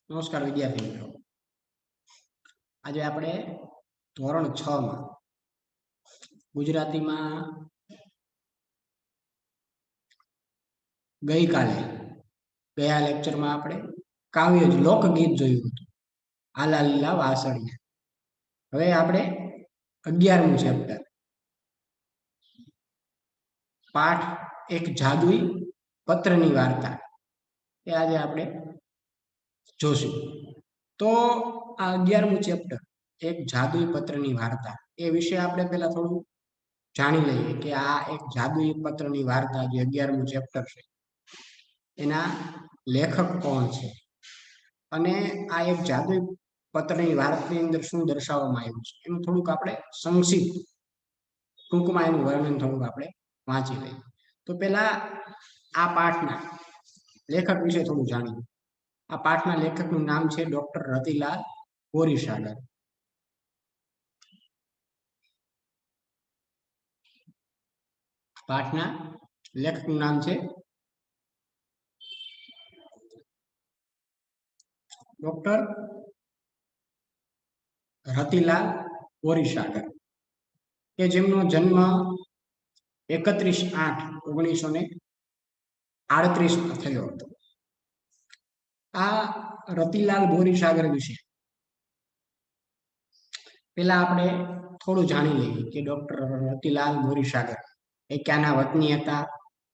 નમસ્કાર વિદ્યાર્થી મિત્રો. આજે આપણે ધોરણ 6 માં ગુજરાતીમાં ગયા લેક્ચરમાં આપણે કાવ્ય લોકગીત જોયું હતું, આલા લીલા વાસળિયા. હવે આપણે 11મું ચેપ્ટર પાઠ એક જાદુઈ પત્રની વાર્તા એ આજે આપણે જોશું. તો આ 11મું ચેપ્ટર એક જાદુઈ પત્રની વાર્તા એ વિશે આપણે પહેલા થોડું જાણી લઈએ કે આ એક જાદુઈ પત્રની વાર્તા જે 11મું ચેપ્ટર છે એના લેખક કોણ છે અને આ એક જાદુઈ પત્રની વાર્તાની અંદર શું દર્શાવવામાં આવ્યું છે એનું થોડુંક આપણે સંક્ષિપ્ત ટૂંકમાં એનું વર્ણન થોડુંક આપણે વાંચી લઈએ. તો પહેલા આ પાઠના લેખક વિશે થોડું જાણીએ. આ પાઠના લેખકનું નામ છે ડોક્ટર રતિલાલ બોરીસાગર. પાઠના લેખકનું નામ છે ડોક્ટર રતિલાલ બોરીસાગર કે જેમનો જન્મ 31/8/1938 થયો હતો. આ રતિલાલ બોરીસાગર વિશે પેલા આપણે થોડું જાણી લઈએ કે ડોક્ટર રતિલાલ બોરીસાગર એ ક્યાંના વતની હતા,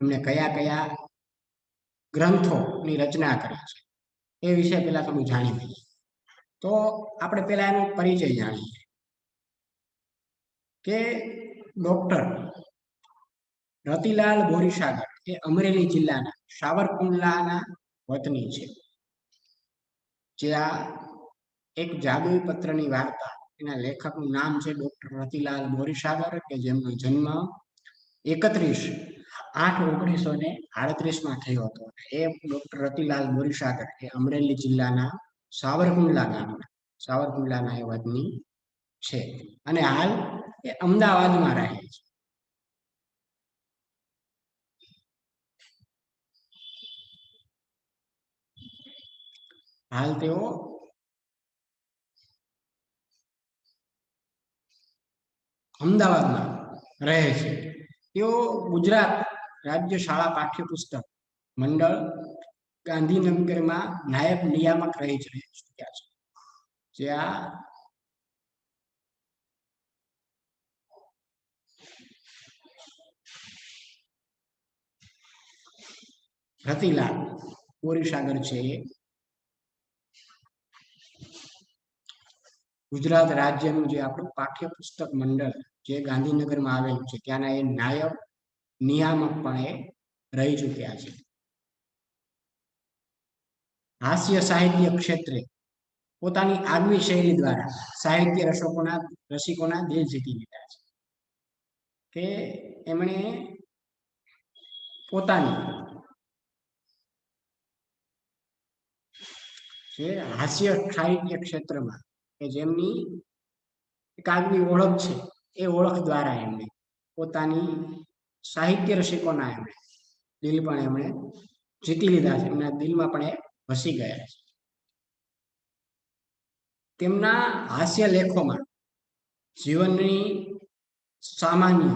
એમણે કયા કયા ગ્રંથોની રચના કરી છે એ વિશે પેલા થોડું જાણી લઈએ. તો આપણે પેલા એનો પરિચય જાણીએ કે ડોક્ટર રતિલાલ બોરીસાગર એ અમરેલી જિલ્લાના સાવરકુંડલાના વતની છે. જે આ એક જાદુઈ પત્રની વાર્તા એના લેખકનું નામ છે ડોક્ટર રતિલાલ બોરીસાગર કે જેમનો જન્મ 31/8/1938 થયો હતો. એ ડોક્ટર રતિલાલ બોરીસાગર એ અમરેલી જિલ્લાના સાવરકુંડલાના એ વતની છે અને હાલ એ અમદાવાદમાં રહે છે. હાલ તેઓ અમદાવાદમાં રહે છે. તેઓ ગુજરાત રાજ્ય શાળા પાઠ્યપુસ્તક મંડળ ગાંધીનગરમાં નાયબ નિયામક રહી ચૂક્યા છે. જે આ રતિલાલ બોરીસાગર છે એ ગુજરાત રાજ્યનું જે આપણું પાઠ્યપુસ્તક મંડળ જે ગાંધીનગરમાં આવેલું છે ત્યાંના એ નાયબ નિયામક પણ એ રહી ચૂક્યા છે. હાસ્ય સાહિત્ય ક્ષેત્રે પોતાની આગવી શૈલી દ્વારા સાહિત્ય રસિકોના દિલ જીતી લીધા છે. કે એમણે પોતાની જે હાસ્ય સાહિત્ય ક્ષેત્રમાં કે જેમની એક આગવી ઓળખ છે એ ઓળખ દ્વારા એમણે પોતાની સાહિત્ય રસિકોના એમણે દિલ પણ એમણે જીતી લીધા છે. એમના દિલમાં પણ એ વસી ગયા છે. તેમના હાસ્ય લેખોમાં જીવનની સામાન્ય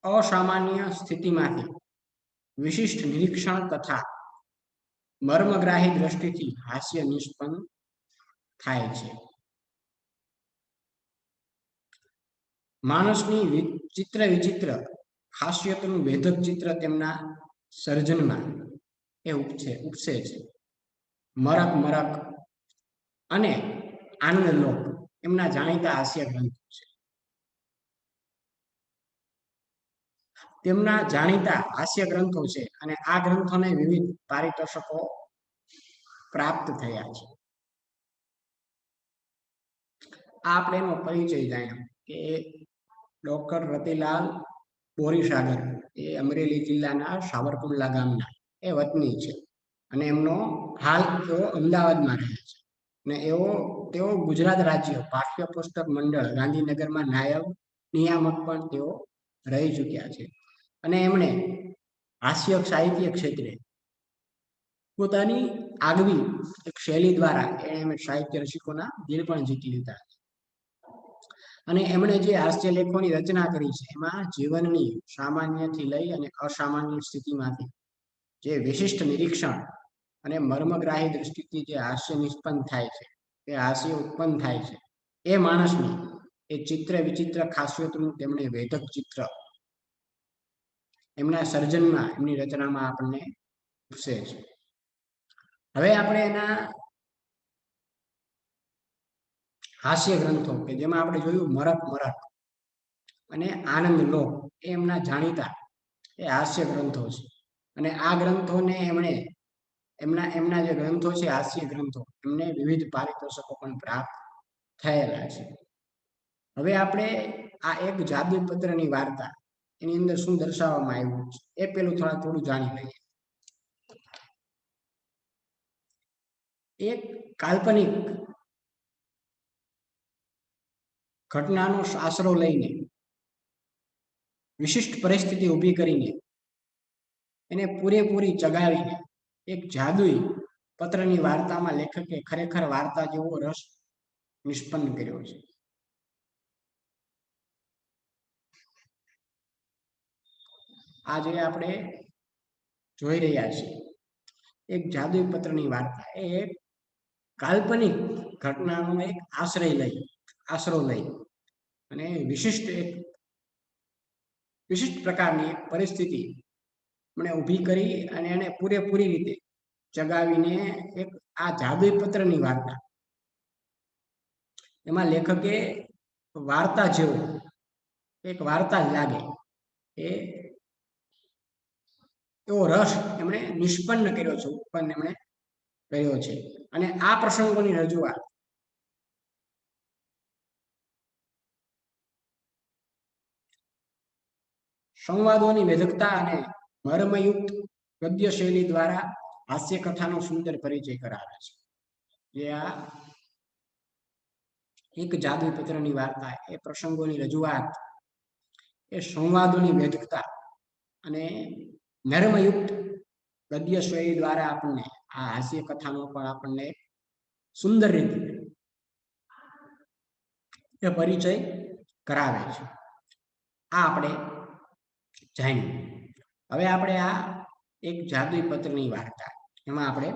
અસામાન્ય સ્થિતિમાંથી વિશિષ્ટ નિરીક્ષણ તથા મર્મગ્રાહી દ્રષ્ટિથી હાસ્ય નિષ્પન્ન થાય છે. માણસની વિચિત્ર ખાસિયતનું વેધક ચિત્ર તેમના સર્જનમાં એ ઉપસે છે. મરક અને આનંદલોક એમના જાણીતા હાસ્ય ગ્રંથો છે. તેમના જાણીતા હાસ્ય ગ્રંથો છે અને આ ગ્રંથોને વિવિધ પારિતોષકો પ્રાપ્ત થયા છે. આપણે એનો પરિચય જાણ્યો કે ડોક્ટર રતિલાલ બોરીસાગર એ અમરેલી જિલ્લાના સાવરકુંડલા ગામના એ વતની છે અને એમનો હાલ તેઓ અમદાવાદમાં રહે છે અને તેઓ ગુજરાત રાજ્ય પાઠ્યપુસ્તક મંડળ ગાંધીનગરમાં નાયબ નિયામક પણ તેઓ રહી ચૂક્યા છે. અને એમણે હાસ્ય સાહિત્ય ક્ષેત્રે પોતાની આગવી એક શૈલી દ્વારા એણે સાહિત્ય રસિકોના દિલ પણ જીતી લીધા. અને એમણે જે હાસ્ય લેખોની રચના કરી છે એમાં જીવનની સામાન્યથી લઈ અને અસામાન્ય સ્થિતિમાંથી જે વિશિષ્ટ નિરીક્ષણ અને મર્મગ્રાહી દ્રષ્ટિથી જે હાસ્ય નિષ્પન્ન થાય છે, એ હાસ્ય ઉત્પન્ન થાય છે, એ માણસની એ ચિત્ર વિચિત્ર ખાસિયતનું તેમણે વેધક ચિત્ર એમના સર્જનમાં, એમની રચનામાં આપણને ઉપસે છે. હવે આપણે એના હાસ્ય ગ્રંથો કે જેમાં આપણે જોયું મરક મરક અને આનંદ લો, એ એમના જાણીતા એ હાસ્ય ગ્રંથો છે. અને આ ગ્રંથોને એમણે એમના જે ગ્રંથો છે હાસ્ય ગ્રંથો, એમને વિવિધ પારિતોષકો પણ પ્રાપ્ત થયેલા છે. હવે આપણે આ એક જાદુઈ પત્રની વાર્તા એની અંદર શું દર્શાવવામાં આવ્યું છે એ પેલું થોડું જાણી લઈએ. એક કાલ્પનિક ઘટનાનો આશરો લઈને વિશિષ્ટ પરિસ્થિતિ ઊભી કરીને એને પૂરેપૂરી ચગાવીને એક જાદુઈ પત્રની વાર્તામાં લેખકે ખરેખર વાર્તા જેવો રસ નિષ્પન્ન કર્યો છે. આ જે આપણે જોઈ રહ્યા છીએ એક જાદુઈ પત્રની વાર્તા, એ એક કાલ્પનિક ઘટનાનો એક આશરો લઈ અને વિશિષ્ટ પ્રકારની એક પરિસ્થિતિ મને ઊભી કરી અને એને પૂરેપૂરી રીતે ચગાવીને એક આ જાદુઈ પત્રની વાર્તા એમાં લેખકે વાર્તા જેવો એક વાર્તા જ લાગે એવો રસ એમણે નિષ્પન્ન કર્યો છે, ઉત્પન્ન એમણે કર્યો છે. અને આ પ્રસંગોની રજૂઆત સંવાદોની વેધકતા અને મર્મયુક્ત ગદ્ય શૈલી દ્વારા હાસ્ય કથાનો સુંદર પરિચય કરાવે છે. જે આ એક જાદુઈ પત્રની વાર્તા, એ પ્રસંગોની રજૂઆત, એ સંવાદોની વેધકતા અને નર્મયુક્ત ગદ્ય શૈલી દ્વારા આપણને આ હાસ્ય કથાનો પણ આપણને સુંદર રીતે એ પરિચય કરાવે છે. આ આપણે જાણ્યું. હવે આપણે આ એક જાદુઈ પત્રની વાર્તા એમાં આપણે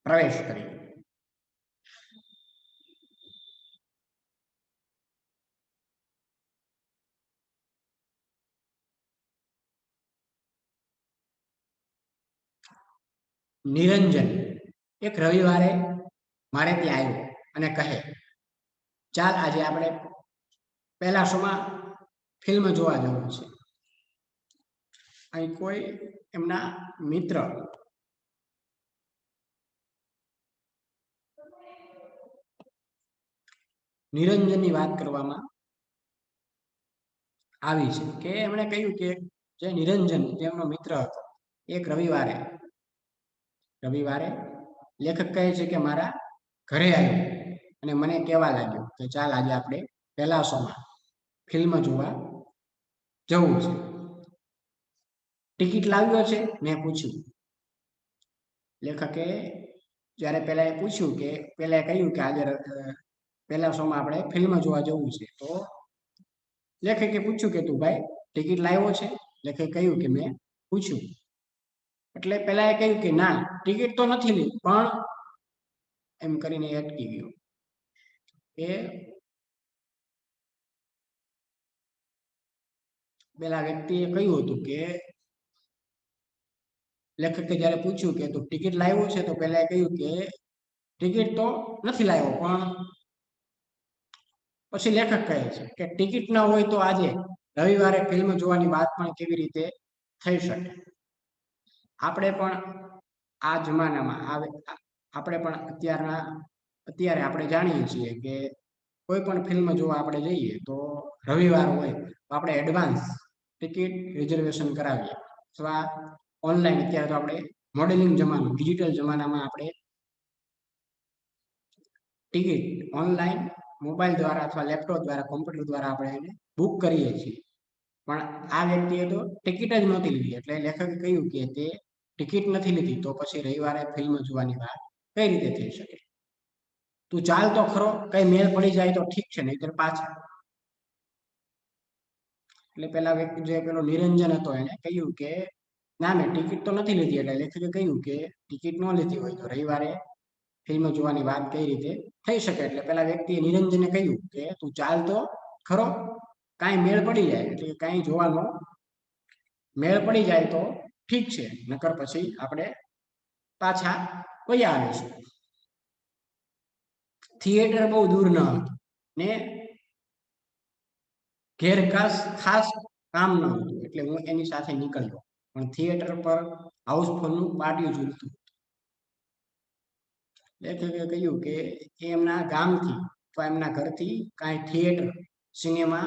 પ્રવેશ કરીએ. નિરંજન એક રવિવારે મારે ત્યાં આવ્યો અને કહે, ચાલ આજે આપણે પહેલા શોમાં ફિલ્મ જોવા જવું છે. અહીં કોઈ એમના મિત્ર નિરંજનની વાત કરવામાં આવી છે કે એમણે કહ્યું કે જે નિરંજન તેમનો મિત્ર હતો, એક રવિવારે લેખક કહે છે કે મારા ઘરે આવ્યો અને મને કહેવા લાગ્યો કે ચાલ આજે આપણે પહેલા શોમાં ફિલ્મ જોવા જવું છે. ટિકિટ લાવ્યો છે? મેં પૂછ્યું. લેખકે જ્યારે પહેલા એ પૂછ્યું કે પહેલા કહ્યું કે આજે પહેલા શોમાં આપણે ફિલ્મ જોવા જવું છે, તો લેખકે પૂછ્યું કે તું ભાઈ ટિકિટ લાવ્યો છે? લેખકે કહ્યું કે મેં પૂછ્યું. એટલે પહેલા એ કહ્યું કે ના, ટિકિટ તો નથી લીધી, પણ એમ કરીને અટકી ગયો. એ પેલા વ્યક્તિએ કહ્યું હતું કે લેખકે જ્યારે પૂછ્યું કે તું ટિકિટ લાવ્યો છે, તો પહેલા કહ્યું કે ટિકિટ તો નથી લાવ્યો, પણ પછી લેખક કહે છે કે ટિકિટ ન હોય તો આજે રવિવારે ફિલ્મ જોવાની વાત પણ કેવી રીતે થઈ શકે. આપણે પણ આ જમાનામાં આપણે પણ અત્યારે આપણે જાણીએ છીએ કે કોઈ પણ ફિલ્મ જોવા આપણે જઈએ તો રવિવાર હોય તો આપણે એડવાન્સ ટિકિટ રિઝર્વેશન કરાવીએ, અથવા ઓનલાઈન અત્યારે તો આપણે મોડેલિંગ જમાનો, ડિજિટલ જમાનામાં આપણે ટિકિટ ઓનલાઈન મોબાઈલ દ્વારા અથવા લેપટોપ દ્વારા, કોમ્પ્યુટર દ્વારા આપણે એને બુક કરીએ છીએ. પણ આ વ્યક્તિએ તો ટિકિટ જ નહોતી લીધી, એટલે લેખકે કહ્યું કે તે ટિકિટ નથી લીધી તો પછી રવિવારે ફિલ્મ જોવાની વાત કઈ રીતે થઈ શકે? તું ચાલ તો ખરો, કઈ મેળ પડી જાય તો ઠીક છે, નહીતર પાછા. એટલે પેલા વ્યક્તિ જે પેલો નિરંજન હતો એને કહ્યું કે ના મેં ટિકિટ તો નથી લીધી. એટલે લેખકે કહ્યું કે ટિકિટ ન લીધી હોય તો રવિવારે ફિલ્મ જોવાની વાત કઈ રીતે થઈ શકે? એટલે પેલા વ્યક્તિએ નિરંજને કહ્યું કે તું ચાલ તો ખરો, કાંઈ મેળ પડી જાય એટલે કાંઈ જોવાનો મેળ પડી જાય તો ઠીક છે, નકર પછી આપણે પાછા વયા આવીશું. થિયેટર બહુ દૂર ન હતું ને ઘેર ખાસ કામ ન હતું, એટલે હું એની સાથે નીકળ્યો. પણ થિયેટર પર હાઉસફુલનું પાટિયું ઝૂલતું. લેખકે કહ્યું કે એ એમના ગામથી અથવા એમના ઘરથી કાંઈ થિયેટર સિનેમા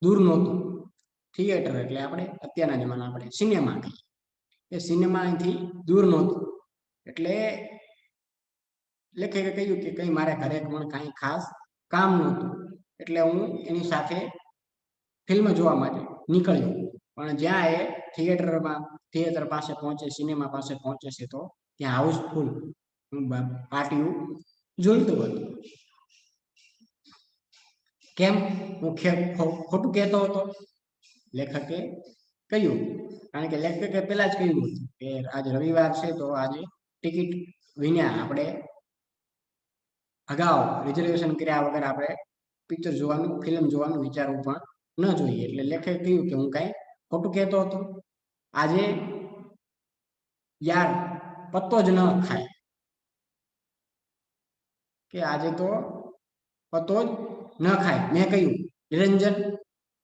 દૂર નહોતું. થિયેટર એટલે આપણે અત્યારના જમાનામાં આપણે સિનેમા કહીએ, એ સિનેમા અહીંથી દૂર નહોતું. એટલે લેખકે કહ્યું કે કંઈ મારે ઘરે પણ કાંઈ ખાસ કામ નહોતું, એટલે હું એની સાથે ફિલ્મ જોવા માટે નીકળ્યો. પણ જ્યાં એ થિયેટર પાસે પહોંચે, સિનેમા પાસે પહોંચે છે તો ત્યાં હાઉસફુલ પાટિયું ઝૂલતું હતું. કેમ? હું ખોટું કહેતો હતો? લેખકે કહ્યું, કારણ કે લેખકે પહેલા જ કહ્યું હતું કે આજે રવિવાર છે તો આજે ટિકિટ વિના આપણે અગાઉ રિઝર્વેશન કર્યા વગર આપણે પિક્ચર જોવાનું, ફિલ્મ જોવાનું વિચારવું પણ ન જોઈએ. એટલે લેખકે કહ્યું કે હું કાંઈ ખોટું કહેતો હતો? આજે યાર પત્તો જ ન ખાય કે આજે તો પત્તો જ ન ખાય. મેં કહ્યું, નિરંજન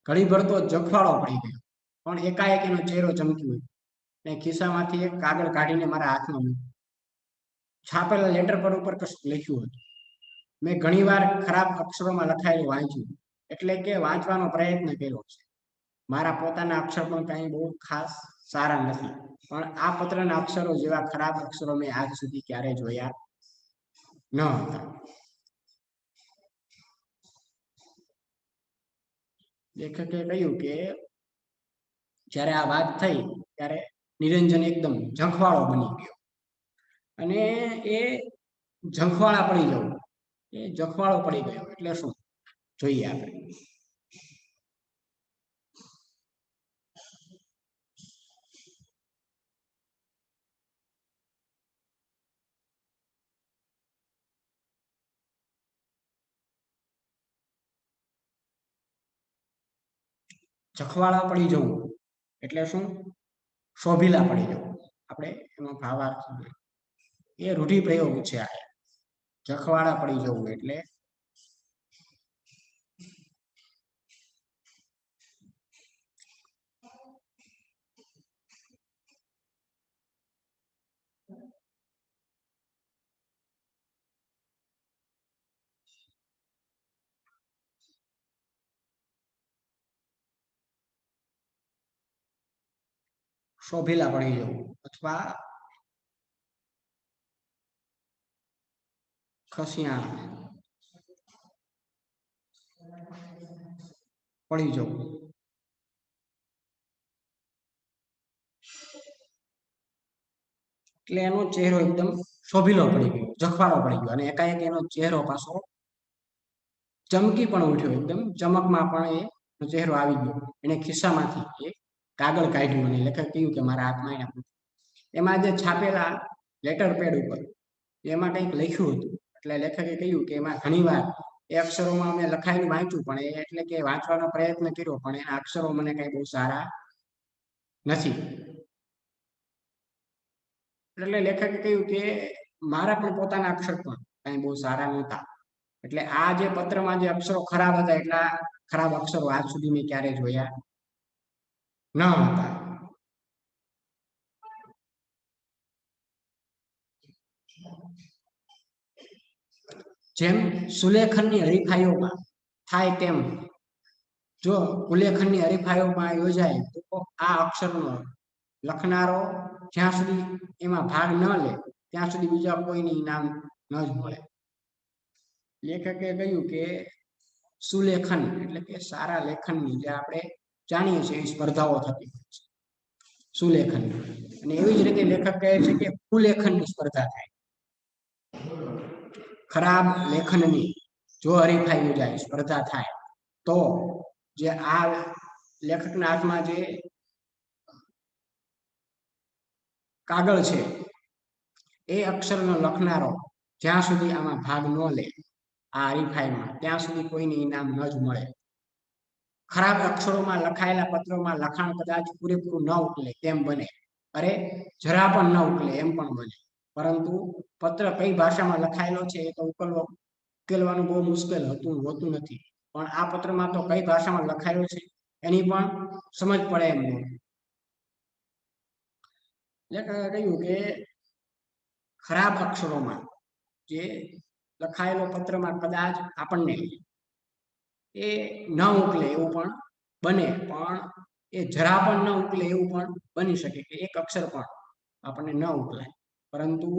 ઘડીભર તો જખવાળો પડી ગયો, પણ એકાએક એનો ચહેરો ચમક્યો ને ખિસ્સામાંથી એક કાગળ કાઢીને મારા હાથમાં મૂક્યું. છાપેલા લેટર પર ઉપર કશું લખ્યું હતું. મેં ઘણીવાર ખરાબ અક્ષરોમાં લખાયેલું વાંચ્યું, એટલે કે વાંચવાનો પ્રયત્ન કર્યો છે. મારા પોતાના અક્ષર પણ કાંઈ બહુ ખાસ સારા નથી, પણ આ પત્રના અક્ષરો જેવા ખરાબ અક્ષરો મેં આજ સુધી ક્યારેય જોયા ન હતા. લેખકે કહ્યું કે જ્યારે આ વાત થઈ ત્યારે નિરંજન એકદમ ઝંખવાળો બની ગયો, અને એ ઝંખવાળા પડી જવું, એ ઝંખવાળો પડી ગયો એટલે શું જોઈએ આપણે. ઝંખવાળા પડી જવું એટલે શું? શોભીલા પડી જવું. આપણે એમાં ભાવાર્થ એ રૂઢિપ્રયોગ છે. આ ઝંખવાળા પડી જવું એટલે શોભીલા પડી જવું અથવા ખસિયાણ પડી જવું. એટલે એનો ચહેરો એકદમ શોભીલો પડી ગયો, ઝંખવાળો પડી ગયો, અને એકાએક એનો ચહેરો પાછો ચમકી પણ ઉઠ્યો. એકદમ ચમકમાં પણ એનો ચહેરો આવી ગયો. એને ખિસ્સામાંથી એક કાગળ કાઢ્યું અને લેખકે કહ્યું કે મારા હાથમાં એને આપો. એમાં જે છાપેલા લેટર પેડ ઉપર એમાં કંઈક લખ્યું હતું. એટલે લેખકે કહ્યું કે એમાં ઘણીવાર એ અક્ષરોમાં મેં લખાયેલું વાંચ્યું, પણ એટલે કે વાંચવાનો પ્રયત્ન કર્યો, પણ એના અક્ષરો મને કઈ બહુ સારા નથી. એટલે લેખકે કહ્યું કે મારા પણ પોતાના અક્ષર પણ કઈ બહુ સારા નહોતા. એટલે આ જે પત્રમાં જે અક્ષરો ખરાબ હતા, એટલા ખરાબ અક્ષરો આજ સુધી મેં ક્યારેય જોયા ન હતા. જેમ સુલેખનની હરીફાઈઓમાં થાય તેમ જો ઉલ્લેખનની હરીફાઈઓમાં યોજાય તો આ અક્ષરનો લખનારો જ્યાં સુધી એમાં ભાગ ન લે ત્યાં સુધી બીજા કોઈને ઇનામ ન જ મળે. લેખકે કહ્યું કે સુલેખન એટલે કે સારા લેખનની જે આપણે જાણીએ છીએ એ સ્પર્ધાઓ થતી હોય છે. સુલેખન અને એવી જ રીતે લેખક કહે છે કે કુલેખનની સ્પર્ધા થાય. ખરાબ લેખનની જો હરીફાઈ યોજાય, સ્પર્ધા થાય, તો જે આ લેખકના હાથમાં જે કાગળ છે એ અક્ષરનો લખનારો જ્યાં સુધી આમાં ભાગ ન લે આ હરીફાઈમાં, ત્યાં સુધી કોઈને ઇનામ ન જ મળે. ખરાબ અક્ષરોમાં લખાયેલા પત્રોમાં લખાણ કદાચ પૂરેપૂરું ન ઉકલે તેમ બને, અરે જરા પણ ન ઉકલે એમ પણ બને, પરંતુ પત્ર કઈ ભાષામાં લખાયેલો છે એ તો ઉકેલવાનું બહુ મુશ્કેલ હોતું નથી. પણ આ પત્રમાં તો કઈ ભાષામાં લખાયેલો છે એની પણ સમજ પડે એમ નથી. લેખકે કહ્યું કે ખરાબ અક્ષરોમાં જે લખાયેલો પત્રમાં કદાચ આપણને એ ન ઉકલે એવું પણ બને, પણ એ જરા પણ ન ઉકલે એવું પણ બની શકે કે એક અક્ષર પણ આપણને ન ઉકલાય. પરંતુ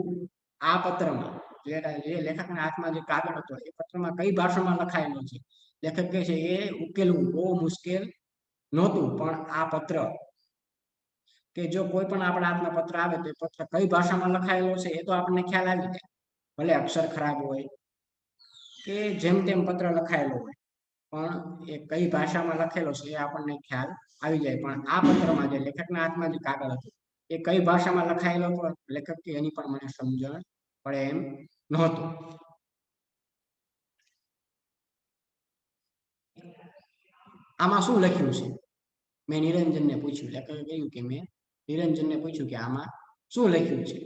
આ પત્રમાં જે લેખકના હાથમાં જે કાગળ હતો એ પત્રમાં કઈ ભાષામાં લખાયેલો છે, લેખક કહે છે એ ઉકેલવું બહુ મુશ્કેલ નહોતું. પણ આ પત્ર કે જો કોઈ પણ આપણા હાથમાં પત્ર આવે તો એ પત્ર કઈ ભાષામાં લખાયેલો છે એ તો આપણને ખ્યાલ આવી જાય, ભલે અક્ષર ખરાબ હોય કે જેમ તેમ પત્ર લખાયેલો હોય, પણ એ કઈ ભાષામાં લખેલો છે એ આપણને ખ્યાલ આવી જાય. પણ આ પત્રમાં જે લેખકના હાથમાં જે કાગળ હતો એ કઈ ભાષામાં લખાયેલો હતો લેખક કે એની પણ મને સમજણ પડે એમ નહોતું. આમાં શું લખ્યું છે મેં નિરંજનને પૂછ્યું. લેખકે કહ્યું કે મેં નિરંજનને પૂછ્યું કે આમાં શું લખ્યું છે.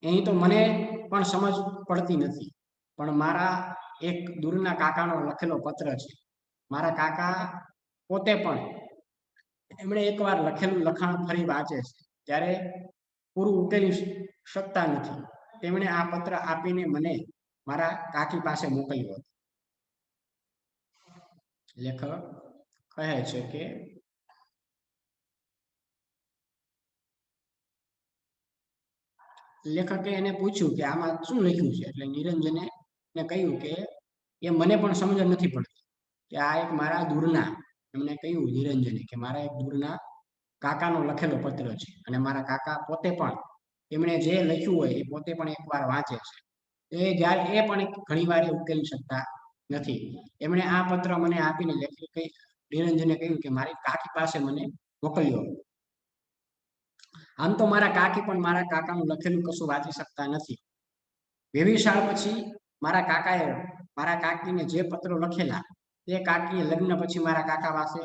એની તો મને પણ સમજ પડતી નથી, પણ મારા એક દૂરના કાકાનો લખેલો પત્ર છે. મારા કાકા પોતે પણ એમણે એકવાર લખેલું લખાણ ફરી વાંચે છે ત્યારે પૂરું ઉકેલી શકતા નથી. તેમણે આ પત્ર આપીને મને મારા કાકી પાસે મોકલ્યો હતો. લેખક કહે છે કે લેખકે એને પૂછ્યું કે આમાં શું લખ્યું છે, એટલે નિરંજને કહ્યું કે એ મને પણ સમજણ નથી પડતી કે આ એક મારા દૂરના, એમને કહ્યું નિરંજને કે મારા એક દૂરના કાકાનો લખેલો પત્ર છે અને મારા કાકા પોતે પણ એમણે જે લખ્યું હોય એ પોતે પણ એકવાર વાંચે છે. એ જ્યારે એ પણ ઘણી વાર ઉકેલી શકતા નથી. એમણે આ પત્ર મને આપીને લેખકે નિરંજને કહ્યું કે મારી કાકી પાસે મને મોકલ્યો. આમ તો મારા કાકી પણ મારા કાકાનું લખેલું કશું વાંચી શકતા નથી. વેવિશાળ પછી મારા કાકાએ મારા કાકીને જે પત્રો લખેલા તે કાકીએ લગ્ન પછી મારા કાકા પાસે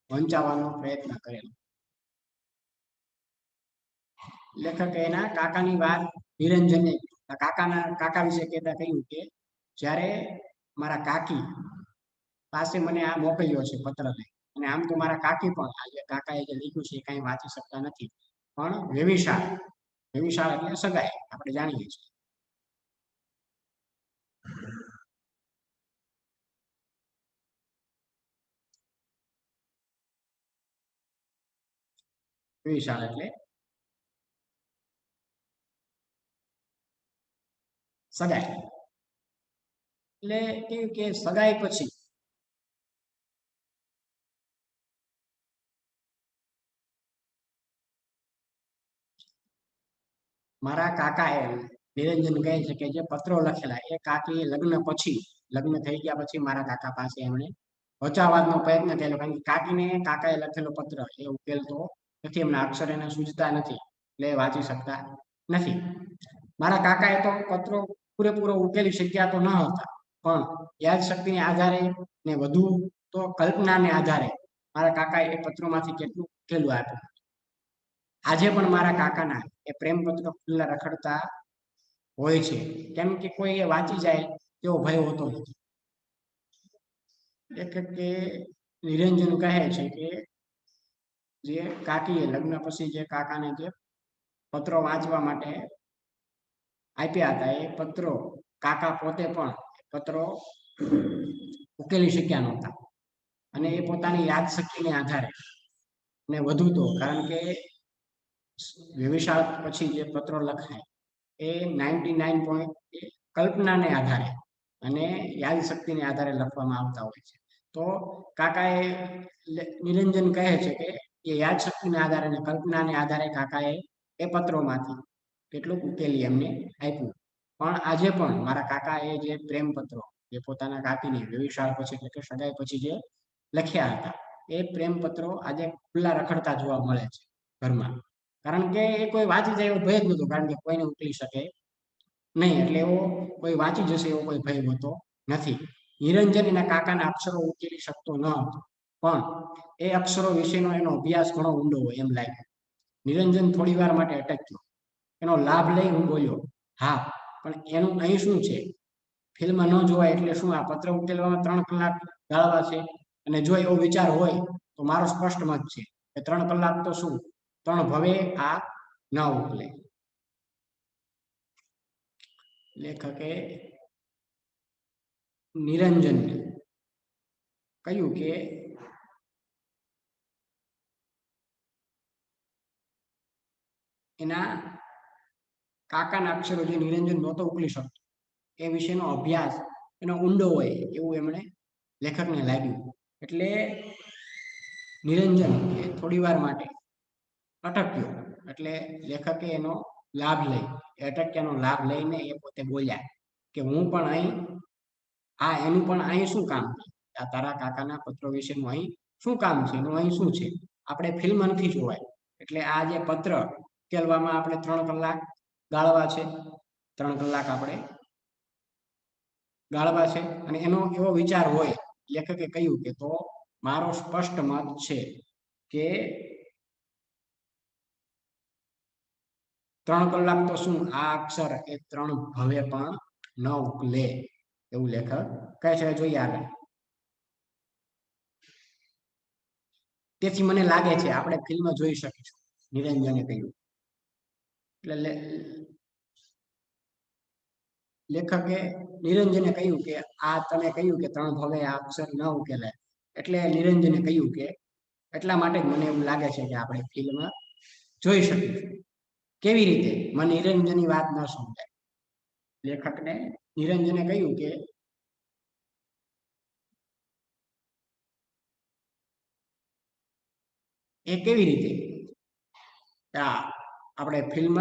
વંચાવવાનો પ્રયત્ન કરેલો. લેખકે એના કાકાની વાત નિરંજને કાકા વિશે કહેતા કહ્યું કે જ્યારે મારા કાકી પાસે મને આ મોકલ્યો છે પત્ર લઈ, અને આમ તો મારા કાકી પણ આજે કાકાએ જે લખ્યું છે એ કાંઈ વાંચી શકતા નથી, પણ વેવિશાળ એટલે સગાઈ આપણે જાણીએ છીએ. વેવિશાળ એટલે સગાઈ. એટલે કેવું કે સગાઈ પછી મારા કાકાએ નિરંજન કહે છે કે જે પત્રો લખેલા એ કાકીએ લગ્ન થઈ ગયા પછી મારા કાકા પાસે એમણે વચાવવાનો પ્રયત્ન કરેલો, કારણ કે કાકાએ લખેલો પત્ર એ ઉકેલતો નથી, એમના અક્ષર એને સૂઝતા નથી એટલે વાંચી શકતા નથી. મારા કાકાએ તો પત્રો પૂરેપૂરો ઉકેલી શક્યા તો ન હતા, પણ યાદશક્તિને આધારે ને વધુ તો કલ્પનાને આધારે મારા કાકાએ એ પત્રોમાંથી કેટલું ઉકેલું આપ્યું. આજે પણ મારા કાકાના એ પ્રેમપત્રો ખુલ્લા રખડતા હોય છે, કેમ કે કોઈ એ વાંચી જાય તેવો ભય હોતો નથી. કે નિરંજન કહે છે કે જે કાકીએ લગ્ન પછી જે કાકાને જે પત્રો વાંચવા માટે આપ્યા હતા એ પત્રો કાકા પોતે પણ પત્રો ઉકેલી શક્યા નહોતા, અને એ પોતાની યાદશક્તિને આધારે ને વધુ તો કારણ કે વેવિશાળ પછી જે પત્રો લખાય એ 99 કલ્પનાને આધારે અને યાદશક્તિને આધારે લખવામાં આવતા હોય છે. તો કાકાએ નિરંજન કહે છે કે એ યાદશક્તિના આધારે અને કલ્પનાને આધારે કાકાએ એ પત્રોમાંથી કેટલુંક ઉકેલી એમને આપ્યું. પણ આજે પણ મારા કાકાએ જે પ્રેમ પત્રો જે પોતાના કાકીને વેવિશાળ પછી એટલે કે સગાઈ પછી જે લખ્યા હતા એ પ્રેમ પત્રો આજે ખુલ્લા રખડતા જોવા મળે છે ઘરમાં. કારણ કે એ કોઈ વાંચી જાય એવો ભય જ નહોતો, કારણ કે કોઈને ઉકેલી શકે નહીં, એટલે એવો કોઈ વાંચી જશે એવો કોઈ ભય હોતો નથી. નિરંજન એના કાકાના અક્ષરો ઉકેલી શકતો ન હતો, પણ એ અક્ષરો વિશેનો એનો અભ્યાસ ઘણો ઊંડો હોય એમ લાગ્યું. નિરંજન થોડી વાર માટે અટક્યો. એનો લાભ લઈ હું બોલ્યો, હા, પણ એનું અહીં શું છે? ફિલ્મ ન જોવાય એટલે શું? આ પત્ર ઉકેલવામાં 3 કલાક ગાળવા છે? અને જો એવો વિચાર હોય તો મારો સ્પષ્ટ મત છે કે 3 કલાક તો શું, 3 ભવે આ ન ઉકલે. લેખકે નિરંજનને કહ્યું કે એના કાકાના અક્ષરો જે નિરંજન નહોતો ઉકલી શકતો એ વિશેનો અભ્યાસ એનો ઊંડો હોય એવું એમણે લેખકને લાગ્યું. એટલે નિરંજન એ થોડી વાર માટે અટક્યો. એટલે લેખકે એનો લાભ લઈ, એ અટક્યાનો લાભ લઈને એ પોતે બોલ્યા કે હું પણ અહીં, આ એનું પણ અહીં શું કામ છે? આ તારા કાકાના પત્રો વિશેનું અહીં શું કામ છે? એનું અહીં શું છે? આપણે ફિલ્મ નથી જોવાય. એટલે આ જે પત્ર ઉકેલવામાં આપણે 3 કલાક ગાળવા છે, 3 કલાક આપણે ગાળવા છે, અને એનો એવો વિચાર હોય, લેખકે કહ્યું કે તો મારો સ્પષ્ટ મત છે કે 3 કલાક તો શું, આ અક્ષર એ 3 ભવે પણ ન ઉકલે એવું લેખક કહે છે. જોઈએ આગળ. તેથી મને લાગે છે આપણે ફિલ્મ જોઈ શકીશું, નિરંજને કહ્યું. એટલે લેખકે નિરંજને કહ્યું કે આ તમે કહ્યું કે 3 ભવે આ અક્ષર ન ઉકેલાય, એટલે નિરંજને કહ્યું કે એટલા માટે જ મને એવું લાગે છે કે આપણે ફિલ્મ જોઈ શકીશું. કેવી રીતે? મને નિરંજનની વાત ન સમજાય. લેખકને નિરંજને કહ્યું કે એ કેવી રીતે આપણે ફિલ્મ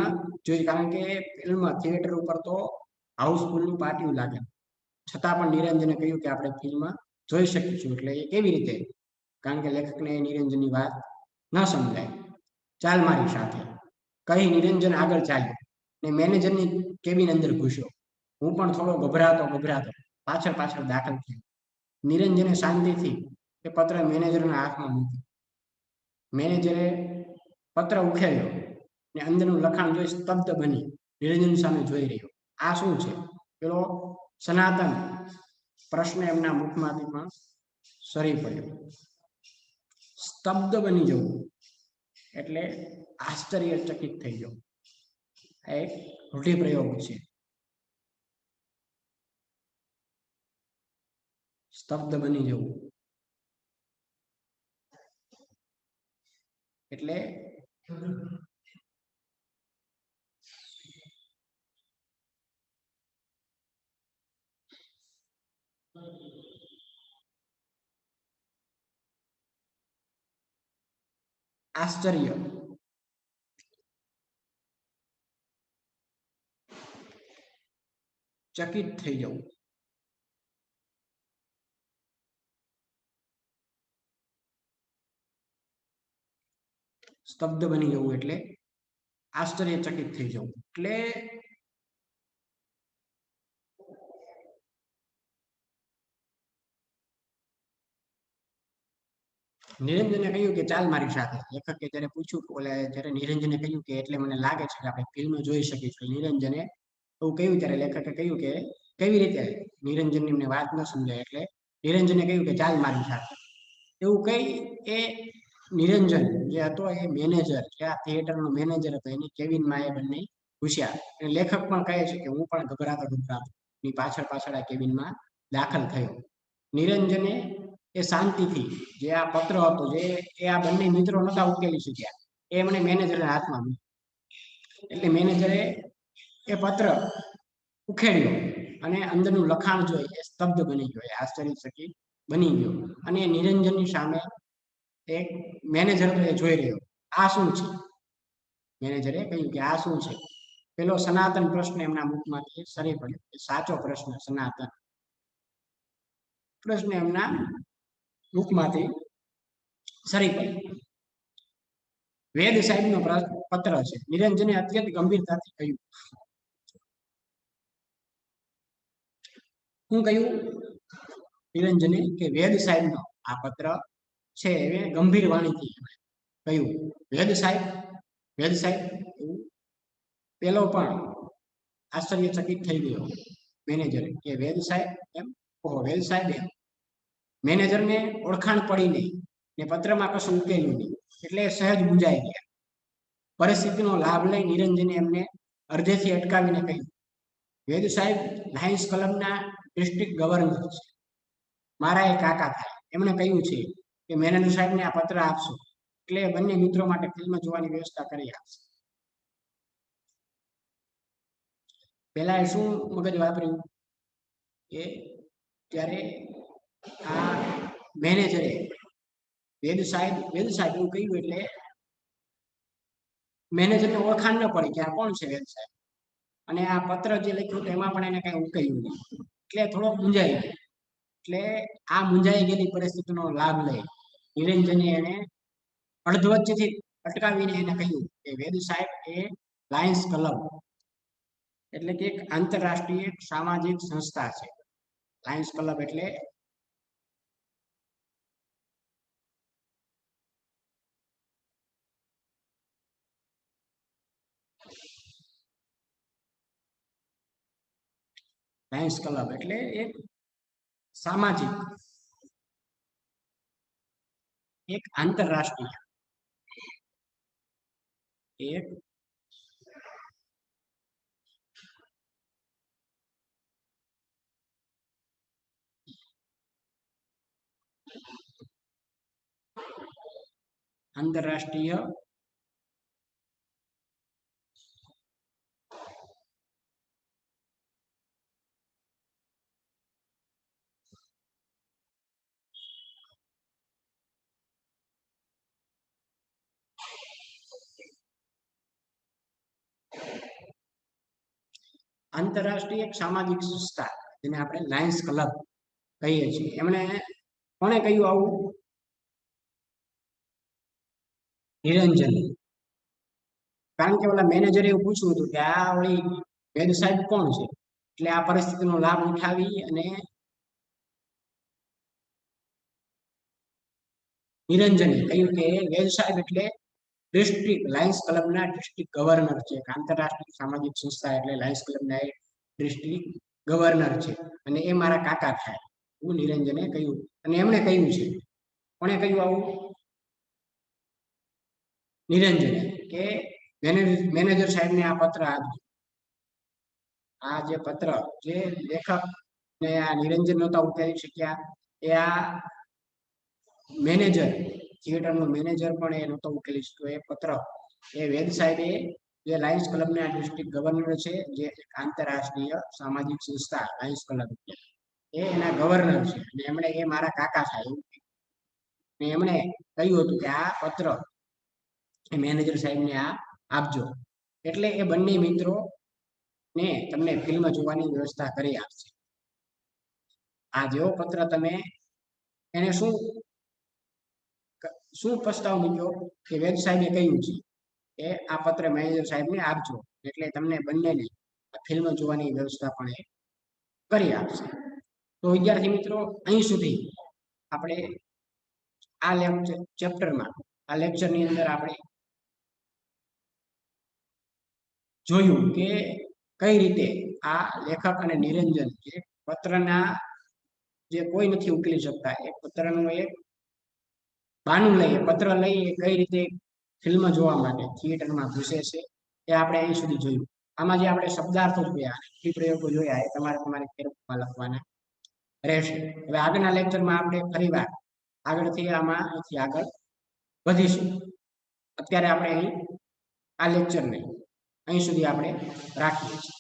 જોઈ, કારણ કે ફિલ્મ થિયેટર ઉપર તો હાઉસફુલની પાર્ટીઓ લાગે, છતાં પણ નિરંજને કહ્યું કે આપણે ફિલ્મ જોઈ શકીશું. એટલે એ કેવી રીતે? કારણ કે લેખકને નિરંજનની વાત ન સમજાય. ચાલ મારી સાથે કહી નિરંજન આગળ ચાલ્યો ને મેનેજરની કેબિન અંદર ઘૂસ્યો. હું પણ થોડો ગભરાતો પાછળ પાછળ દાખલ થયો. નિરંજને શાંતિથી એ પત્ર મેનેજરના હાથમાં મૂક્યો. મેનેજરે પત્ર ઉખેડ્યો ને અંદરનું લખાણ જોઈ સ્તબ્ધ બની નિરંજન સામે જોઈ રહ્યો. આ શું છે? પેલો સનાતન પ્રશ્ન એમના મુખમાંથી પણ સરી પડ્યો. સ્તબ્ધ બની જવું એટલે આશ્ચર્યચકિત થઈ જવું. આ એક રૂઢિપ્રયોગ છે. સ્તબ્ધ બની જવું એટલે આશ્ચર્ય, ચકિત થઈ જવું. સ્તબ્ધ બની જવું એટલે આશ્ચર્યચકિત થઈ જવું. એટલે નિરંજને કહ્યું કે ચાલ મારી સાથે. લેખકે જ્યારે પૂછ્યું, જ્યારે નિરંજને કહ્યું કે એટલે મને લાગે છે કે આપણે ફિલ્મ જોઈ શકીશું, નિરંજને એવું કહ્યું ત્યારે લેખકે કહ્યું કે કેવી રીતે? નિરંજનની એમને વાત ન સમજાય એટલે નિરંજને કહ્યું કે ચાલ મારી સાથે. એવું કહી એ નિરંજન જે હતો એ મેનેજર, જે આ થિયેટરનો મેનેજર હતો, એની કેબિનમાં એ બંને ઘૂસ્યા. અને લેખક પણ કહે છે કે હું પણ ગભરાતો ની પાછળ પાછળ આ કેબિનમાં દાખલ થયો. નિરંજને એ શાંતિથી જે આ પત્ર હતો, જે એ આ બંને મિત્રો નતા ઉકેલી શક્યા, એ એમણે મેનેજરના હાથમાં મૂક્યો. એટલે મેનેજરે એ પત્ર ઉખેડ્યો અને અંદરનું લખાણ જોઈ એ સ્તબ્ધ બની ગયો, આશ્ચર્યચકિત બની ગયો અને નિરંજનની સામે એક મેનેજર તો એ જોઈ રહ્યો, આ શું છે? મેનેજરે કહ્યું કે આ શું છે? પેલો સનાતન પ્રશ્ન એમના મુખમાંથી સરી પડ્યો, સાચો પ્રશ્ન સનાતન પ્રશ્ન એમના મુખમાંથી સરી પડ્યો. વેદ સાહેબનો પત્ર છે. નિરંજને અત્યંત ગંભીરતાથી કહ્યું. હું કહ્યું નિરંજને કે વેદ સાહેબનો આ પત્ર છે એ ગંભીર વાણીથી કહ્યું. વેદ સાહેબ પેલો પણ આશ્ચર્યચકિત થઈ ગયો મેનેજર કે વેદ સાહેબ એમ ઓહો વેદ સાહેબ એમ મેનેજરને ઓળખાણ પડી નહીં ને પત્રમાં કશું ઉકેલ્યું નહીં એટલે સહેજ મૂંઝાઈ ગયા. પરિસ્થિતિનો લાભ લઈ નિરંજને એમને અડધેથી અટકાવીને કહ્યું, વેદ સાહેબ લાયન્સ ક્લબના ડિસ્ટ્રિક્ટ ગવર્નર છે, મારા એ કાકા થાય. એમણે કહ્યું છે કે મેનેજર સાહેબને આ પત્ર આપશો એટલે બંને મિત્રો માટે ફિલ્મ જોવાની વ્યવસ્થા કરી આપશે. પેલા એ શું મગજ વાપર્યું કે ત્યારે આ મેનેજરે વેદ સાહેબ એવું કહ્યું એટલે મેનેજરને ઓળખાણ ન પડી કે આ કોણ છે વેદ સાહેબ, અને આ પત્ર જે લખ્યું હતું એમાં પણ એને કઈ ઉકેલ્યું નહીં એટલે થોડોક મૂંઝાઈ ગયો. એટલે આ મૂંઝાઈ ગયેલી પરિસ્થિતિનો લાભ લઈ નિરંજને એને અડધવચ્ચેથી અટકાવીને એને કહ્યું કે વેદ સાહેબ એ લાયન્સ ક્લબ એટલે કે એક આંતરરાષ્ટ્રીય સામાજિક સંસ્થા છે. લાયન્સ ક્લબ એટલે લાયન્સ ક્લબ એટલે એક સામાજિક એક આંતરરાષ્ટ્રીય એક આંતરરાષ્ટ્રીય આંતરરાષ્ટ્રીય એક સામાજિક સંસ્થા જેને આપણે લાયન્સ ક્લબ કહીએ છીએ. એમણે કોણે કહ્યું આવું? નિરંજન. કારણ કે ઓલા મેનેજરે એવું પૂછ્યું હતું કે આ વળી વેદ સાહેબ કોણ છે, એટલે આ પરિસ્થિતિનો લાભ ઉઠાવી અને નિરંજને કહ્યું કે વેદ સાહેબ એટલે ડિસ્ટ્રિક્ટ લાયન્સ ક્લબના ડિસ્ટ્રિક્ટ ગવર્નર છે. આંતરરાષ્ટ્રીય સામાજિક સંસ્થા એટલે લાયન્સ ક્લબના ડિસ્ટ્રિક્ટ ગવર્નર છે અને એ મારા કાકા થાય એવું નિરંજને કહ્યું. અને એમણે કહ્યું છે, કોણે કહ્યું આવું? નિરંજને કે મેનેજર સાહેબને આ પત્ર આપજો. આ જે પત્ર જે લેખક ને આ નિરંજન નહોતા ઉતારી શક્યા એ આ મેનેજર થિયેટરનો મેનેજર પણ એ નહોતો ઉકેલી શક્યો એ પત્ર એ વેદ સાહેબે જે લાયન્સ ક્લબના ડિસ્ટ્રિક્ટ ગવર્નર છે જે એક આંતરરાષ્ટ્રીય સામાજિક સંસ્થા લાયન્સ ક્લબ એ એના ગવર્નર છે અને એમણે એ મારા કાકા થાય એવું ને એમણે કહ્યું હતું કે આ પત્ર એ મેનેજર સાહેબને આ આપજો એટલે એ બંને મિત્રો ને તમને ફિલ્મ જોવાની વ્યવસ્થા કરી આપશે. આ જેવો પત્ર તમે એને શું પ્રસ્તાવ મૂક્યો કે વેદ સાહેબે કહ્યું છે કે આ પત્ર મેનેજર સાહેબને આપજો એટલે તમને બંનેને ફિલ્મ જોવાની વ્યવસ્થા પણ એ કરી આપશે. તો વિદ્યાર્થી મિત્રો અહીં સુધી આપણે આ ચેપ્ટરમાં આ લેક્ચરની અંદર આપણે જોયું કે કઈ રીતે આ લેખક અને નિરંજન જે પત્રના જે કોઈ નથી ઉકેલી શકતા એ પત્રનું એક બાનું લઈએ પત્ર લઈ કઈ રીતે ફિલ્મ જોવા માટે થિયેટરમાં ઘૂસે છે એ આપણે અહીં સુધી જોયું. આમાં જે આપણે શબ્દાર્થો જોયા પ્રયોગો જોયા એ તમારી ફેરફારમાં લખવાના રહેશે. હવે આગળના લેક્ચરમાં આપણે ફરીવાર આગળથી અહીંથી આગળ વધીશું. અત્યારે આપણે અહીં આ લેક્ચરને અહીં સુધી આપણે રાખીએ છીએ.